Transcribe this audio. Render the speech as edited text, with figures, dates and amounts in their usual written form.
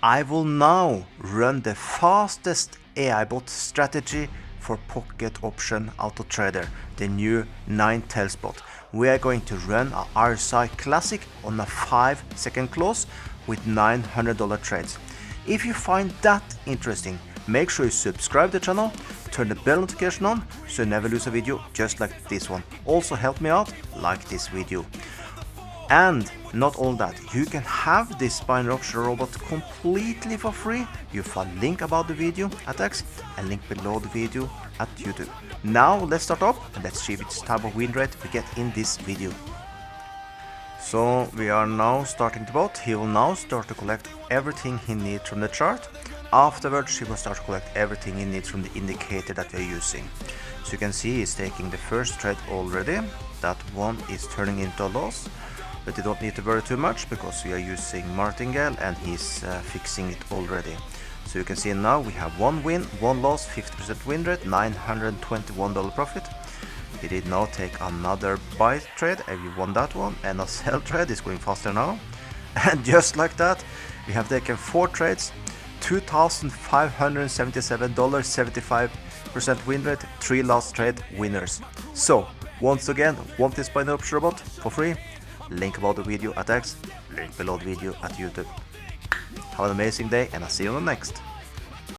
I will now run the fastest AI bot strategy for pocket option auto trader, the new 9 tails bot. We are going to run a RSI classic on a 5-second close with $900 trades. If you find that interesting, make sure you subscribe to the channel, turn the bell notification on so you never lose a video just like this one. Also help me out, like this video. And not all that, you can have this binary option robot completely for free. You find a link about the video at X and link below the video at YouTube. Now let's start up and let's see which type of win rate we get in this video. So we are now starting the bot. He will now start to collect everything he needs from the chart. Afterwards he will start to collect everything he needs from the indicator that we are using. So you can see he's taking the first trade already. That one is turning into a loss. But you don't need to worry too much because we are using martingale and he's fixing it already. So you can see now we have one win, one loss, 50% win rate, $921 profit. He did now take another buy trade and we won that one, and a sell trade is going faster now. And just like that, we have taken 4 trades, $2,577, 75% win rate, 3 last trade winners. So once again, want this binary option robot for free? Link about the video at X, link below the video at YouTube. Have an amazing day and I'll see you on the next.